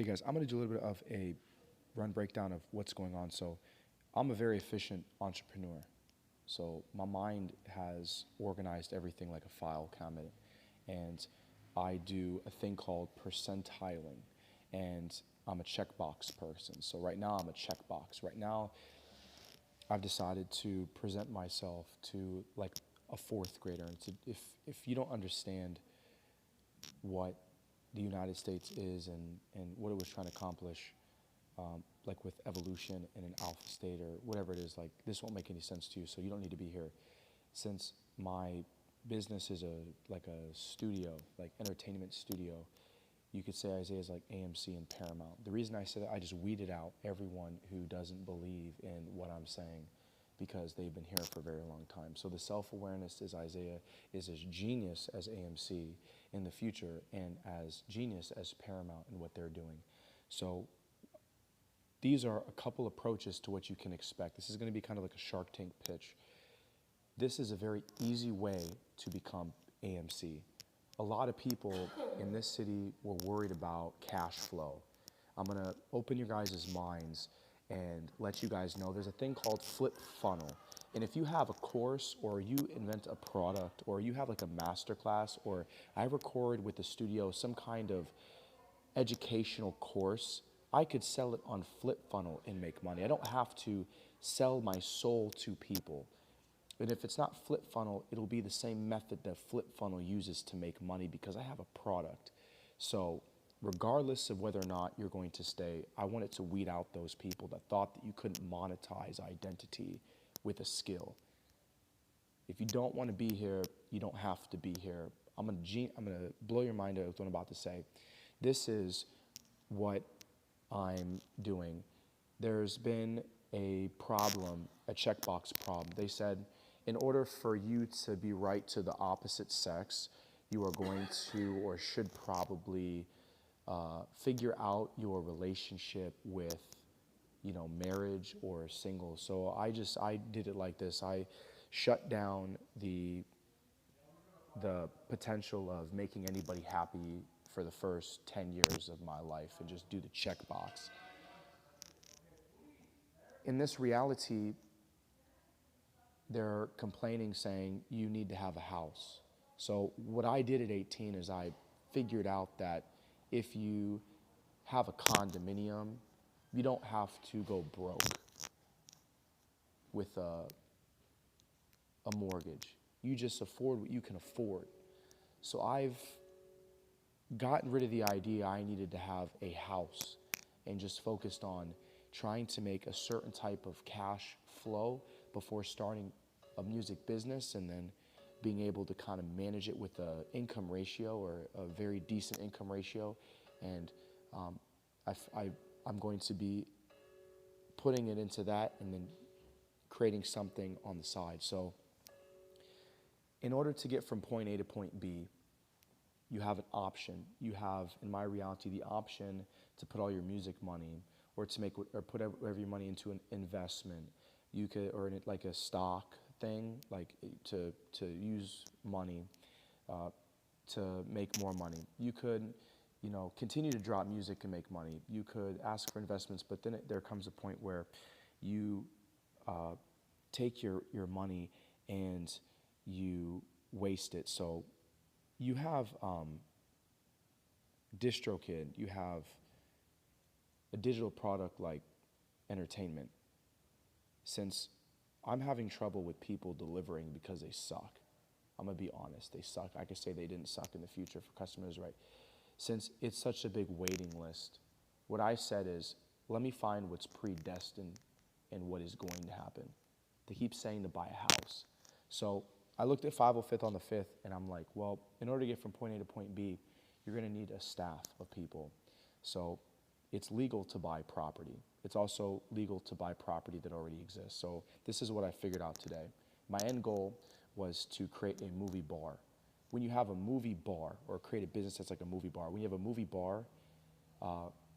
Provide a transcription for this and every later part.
Hey guys, I'm going to do a little bit of a run breakdown of what's going on. So, I'm a very efficient entrepreneur. So, my mind has organized everything like a file cabinet. And I do a thing called percentiling. And I'm a checkbox person. So, right now, I'm a checkbox. Right now, I've decided to present myself to like a fourth grader. And if you don't understand what the United States is and what it was trying to accomplish, like with evolution in an alpha state or whatever it is, like this won't make any sense to you, so you don't need to be here. Since my business is like a studio, like entertainment studio, you could say Isaiah is like AMC and Paramount. The reason I say that, I just weeded out everyone who doesn't believe in what I'm saying because they've been here for a very long time. So the self-awareness is Isaiah is as genius as AMC in the future and as genius as Paramount in what they're doing. So these are a couple approaches to what you can expect. This is going to be kind of like a Shark Tank pitch. This is a very easy way to become AMC. A lot of people in this city were worried about cash flow. I'm going to open your guys' minds and let you guys know there's a thing called flip funnel. And if you have a course or you invent a product or you have like a master class or I record with the studio some kind of educational course, I could sell it on flip funnel and make money. I don't have to sell my soul to people. And if it's not flip funnel, it'll be the same method that flip funnel uses to make money because I have a product. So regardless of whether or not you're going to stay, I wanted to weed out those people that thought that you couldn't monetize identity with a skill. If you don't want to be here, you don't have to be here. I'm gonna blow your mind out with what I'm about to say. This is what I'm doing. There's been a problem, a checkbox problem. They said, in order for you to be right to the opposite sex, you are going to or should probably figure out your relationship with, marriage or single. So I did it like this. I shut down the potential of making anybody happy for the first 10 years of my life and just do the checkbox. In this reality, they're complaining saying you need to have a house. So what I did at 18 is I figured out that if you have a condominium, you don't have to go broke with a mortgage. You just afford what you can afford. So I've gotten rid of the idea I needed to have a house and just focused on trying to make a certain type of cash flow before starting a music business and then being able to kind of manage it with an income ratio or a very decent income ratio. And I'm going to be putting it into that and then creating something on the side. So in order to get from point A to point B, you have an option. You have, in my reality, the option to put all your music money or to make or put whatever your money into an investment. You could, or in like a stock thing, like to use money to make more money. You could, continue to drop music and make money. You could ask for investments, but then there comes a point where you take your money and you waste it. So you have DistroKid, you have a digital product like entertainment. Since I'm having trouble with people delivering because they suck, I'm gonna be honest, they suck. I could say they didn't suck in the future for customers, right? Since it's such a big waiting list, what I said is, let me find what's predestined and what is going to happen. They keep saying to buy a house. So I looked at 505th on the 5th and I'm like, well, in order to get from point A to point B, you're gonna need a staff of people. So it's legal to buy property. It's also legal to buy property that already exists. So this is what I figured out today. My end goal was to create a movie bar. When you have a movie bar or create a business that's like a movie bar, when you have a movie bar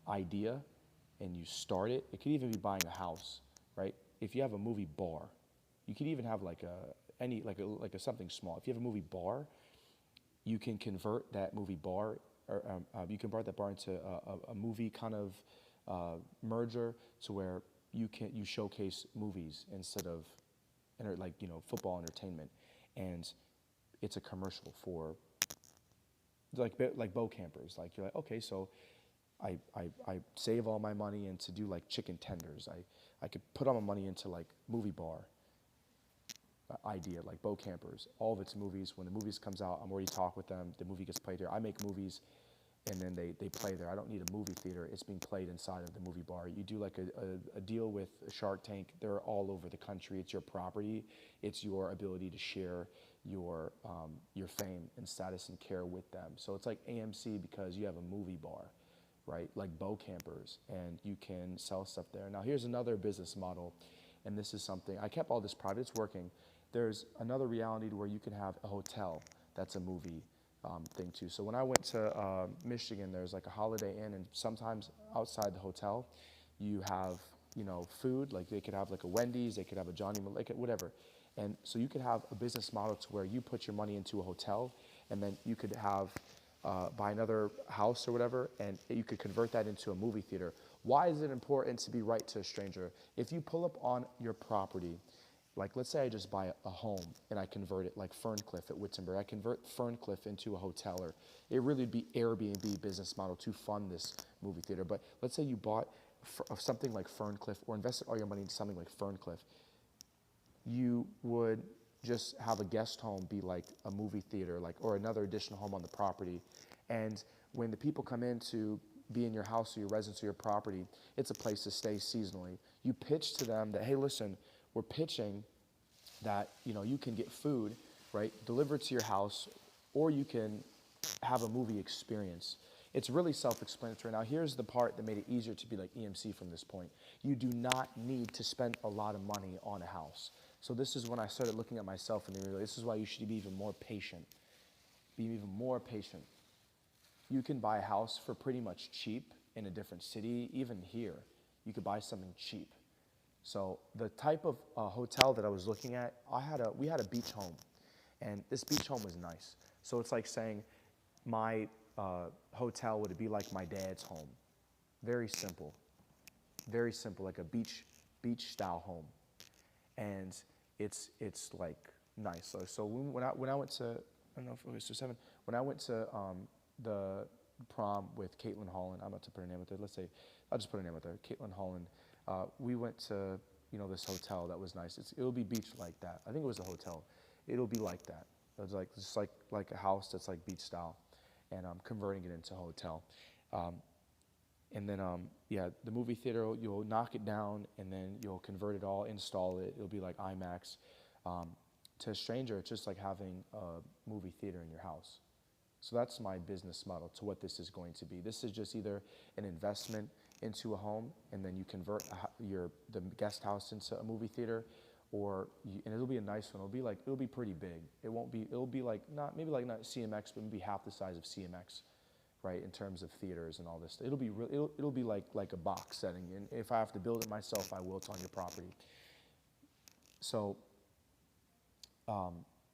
idea and you start it, it could even be buying a house, right? If you have a movie bar, you could even have like something small. If you have a movie bar, you can convert that movie bar you convert that bar into a movie kind of merger to where you showcase movies instead of like football entertainment, and it's a commercial for like bow campers. Like you're like, okay, so I save all my money into do like chicken tenders. I could put all my money into like movie bar idea, like bow campers. All of its movies, when the movies comes out, I'm already talking with them. The movie gets played here. I make movies, and then they play there. I don't need a movie theater. It's being played inside of the movie bar. You do like a deal with Shark Tank. They're all over the country. It's your property. It's your ability to share your fame and status and care with them. So it's like AMC because you have a movie bar, right? Like bow campers, and you can sell stuff there. Now here's another business model, and this is something, I kept all this private, it's working. There's another reality to where you can have a hotel that's a movie thing too. So when I went to Michigan, there's like a Holiday Inn, and sometimes outside the hotel, you have food. Like they could have like a Wendy's, they could have a Johnny Malika, whatever. And so you could have a business model to where you put your money into a hotel, and then you could have buy another house or whatever, and you could convert that into a movie theater. Why is it important to be right to a stranger? If you pull up on your property, like let's say I just buy a home and I convert it, like Ferncliff at Wittenberg, I convert Ferncliff into a hotel, or it really would be Airbnb business model to fund this movie theater. But let's say you bought something like Ferncliff or invested all your money into something like Ferncliff, you would just have a guest home be like a movie theater, like, or another additional home on the property. And when the people come in to be in your house or your residence or your property, it's a place to stay seasonally. You pitch to them that, hey, listen, we're pitching that you can get food, right, delivered to your house, or you can have a movie experience. It's really self-explanatory. Now here's the part that made it easier to be like EMC from this point. You do not need to spend a lot of money on a house. So this is when I started looking at myself and realized this is why you should be even more patient. Be even more patient. You can buy a house for pretty much cheap in a different city, even here. You could buy something cheap. So the type of hotel that I was looking at, we had a beach home, and this beach home was nice. So it's like saying my hotel would be like my dad's home. Very simple, like a beach style home, and it's like nice. So when I went to, I don't know if it was 7, when I went to the prom with Caitlin Holland, I'm about to put her name out there. Let's say I'll just put her name out there, Caitlin Holland. We went to this hotel that was nice. It'll be beach like that. I think it was a hotel. It'll be like that. It's like just like a house that's like beach style, and I'm converting it into a hotel. And then the movie theater, you'll knock it down, and then you'll convert it all, install it. It'll be like IMAX. To a stranger, it's just like having a movie theater in your house. So that's my business model to what this is going to be. This is just either an investment into a home, and then you convert the guest house into a movie theater, and it'll be a nice one. It'll be pretty big. It'll be like not CMX, but maybe half the size of CMX, right? In terms of theaters and all this. It'll be like a box setting, and if I have to build it myself, I will. It's on your property. So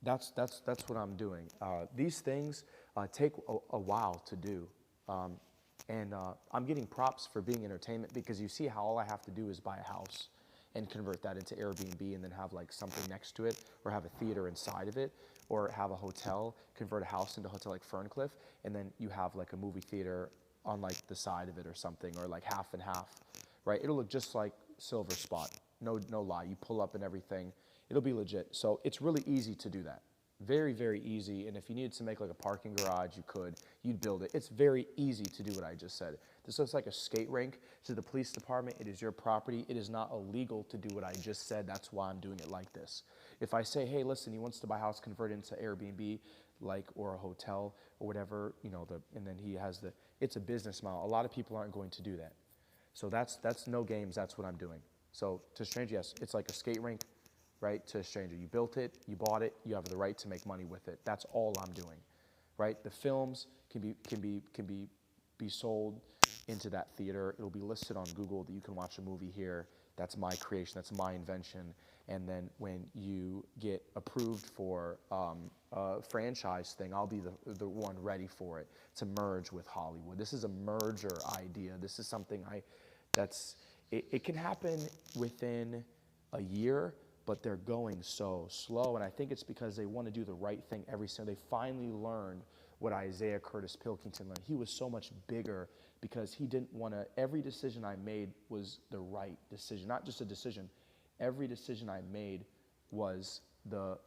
that's what I'm doing. These things take a while to do. And I'm getting props for being entertainment, because you see how all I have to do is buy a house and convert that into Airbnb, and then have like something next to it, or have a theater inside of it, or have a hotel, convert a house into a hotel like Ferncliff, and then you have like a movie theater on like the side of it or something, or like half and half, right? It'll look just like Silver Spot. No lie. You pull up and everything. It'll be legit. So it's really easy to do that. Very, very easy. And if you needed to make like a parking garage, you could. You'd build it. It's very easy to do what I just said. This looks like a skate rink to the police department. It is your property. It is not illegal to do what I just said. That's why I'm doing it like this. If I say, hey, listen, he wants to buy a house, convert it into Airbnb, or a hotel or whatever, and then he has it's a business model. A lot of people aren't going to do that. So that's no games. That's what I'm doing. So to a stranger, yes, it's like a skate rink. Right, to a stranger. You built it, you bought it, you have the right to make money with it. That's all I'm doing, right? The films can be sold into that theater. It'll be listed on Google that you can watch a movie here. That's my creation, that's my invention. And then when you get approved for a franchise thing, I'll be the one ready for it to merge with Hollywood. This is a merger idea. This is something it can happen within a year, but they're going so slow. And I think it's because they want to do the right thing every single. They finally learned what Isaiah Curtis Pilkington learned. He was so much bigger because he didn't want to. Every decision I made was the right decision, not just a decision. Every decision I made was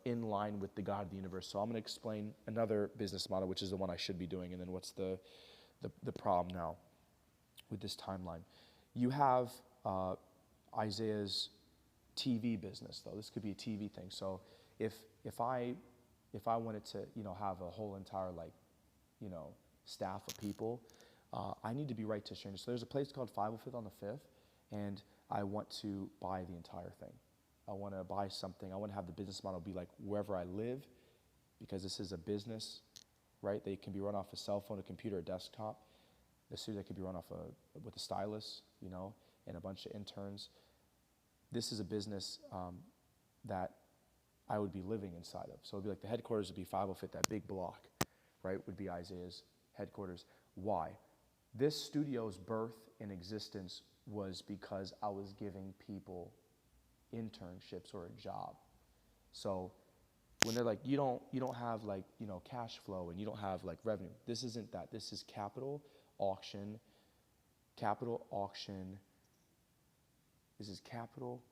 in line with the God of the universe. So I'm going to explain another business model, which is the one I should be doing, and then what's the problem now with this timeline. You have Isaiah's TV business, though. This could be a TV thing. So if I wanted to, have a whole entire staff of people, I need to be right to strangers. So there's a place called 505th on the 5th, and I want to buy the entire thing. I want to buy something. I want to have the business model be like wherever I live, because this is a business, right? They can be run off a cell phone, a computer, a desktop. The studio could be run off with a stylus, and a bunch of interns. This is a business that I would be living inside of. So it'd be like the headquarters would be 505th, that big block, right, would be Isaiah's headquarters. Why? This studio's birth and existence was because I was giving people internships or a job. So when they're like, you don't have cash flow and you don't have revenue. This isn't that. This is capital auction. This is capital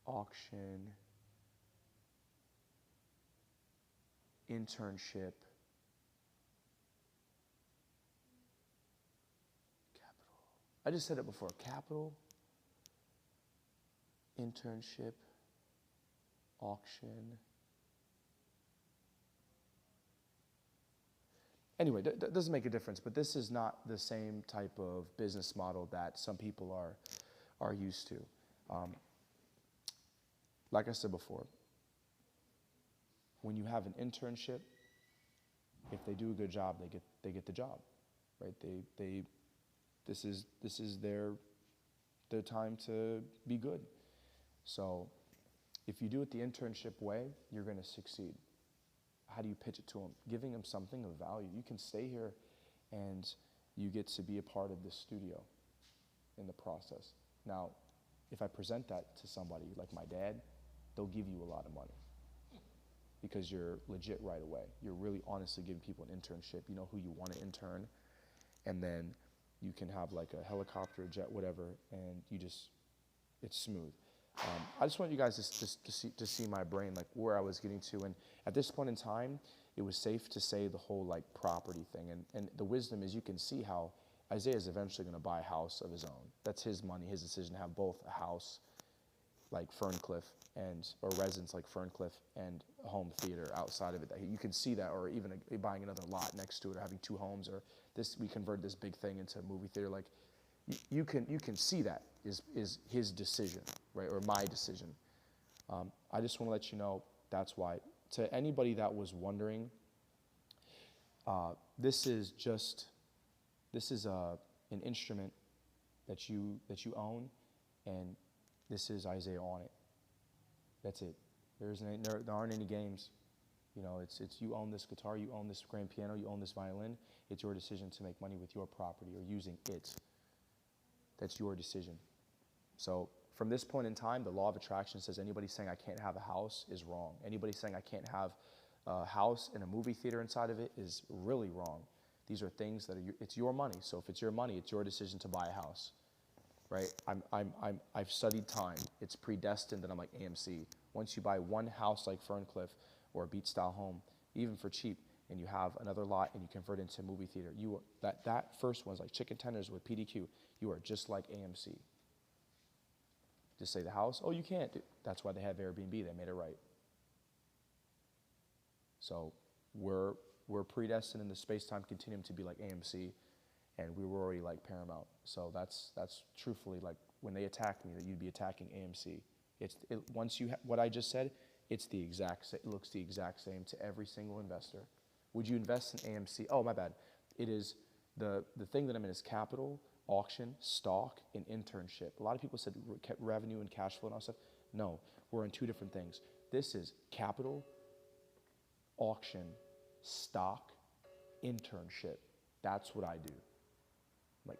auction internship. I just said it before. Capital, internship, auction. Anyway, that doesn't make a difference, but this is not the same type of business model that some people are used to. Like I said before, when you have an internship, if they do a good job, they get the job, right? This is their time to be good. So if you do it the internship way, you're going to succeed. How do you pitch it to them? Giving them something of value. You can stay here and you get to be a part of this studio in the process. Now, if I present that to somebody like my dad, they'll give you a lot of money because you're legit right away. You're really honestly giving people an internship. You know who you want to intern, and then you can have like a helicopter, a jet, whatever, and it's smooth. I just want you guys to see my brain, like where I was getting to. And at this point in time, it was safe to say the whole like property thing. And the wisdom is you can see how Isaiah is eventually going to buy a house of his own. That's his money, his decision to have both a house like Ferncliff or residence like Ferncliff and a home theater outside of it. You can see that, or even buying another lot next to it, or having two homes, or we convert this big thing into a movie theater. Like you can see that is his decision, right, or my decision. I just want to let you know that's why. To anybody that was wondering, this is an instrument that you own, and this is Isaiah on it. That's it. There aren't any games. It's you own this guitar, you own this grand piano, you own this violin. It's your decision to make money with your property or using it. That's your decision. So from this point in time, the law of attraction says anybody saying I can't have a house is wrong. Anybody saying I can't have a house and a movie theater inside of it is really wrong. These are things that it's your money. So if it's your money, it's your decision to buy a house, right? I've studied time. It's predestined that I'm like AMC. Once you buy one house like Ferncliff or a beach style home, even for cheap, and you have another lot and you convert it into a movie theater, that first one's like chicken tenders with PDQ. You are just like AMC. Just say the house, oh, you can't. That's why they have Airbnb. They made it right. So we're predestined in the space-time continuum to be like AMC, and we were already like Paramount. So that's truthfully like when they attack me, that you'd be attacking AMC. Once you what I just said, it looks the exact same to every single investor. Would you invest in AMC? Oh, my bad. It is the thing that I'm in is capital, auction, stock, and internship. A lot of people said revenue and cash flow and all stuff. No, we're in two different things. This is capital, auction, stock, internship. That's what I do. Like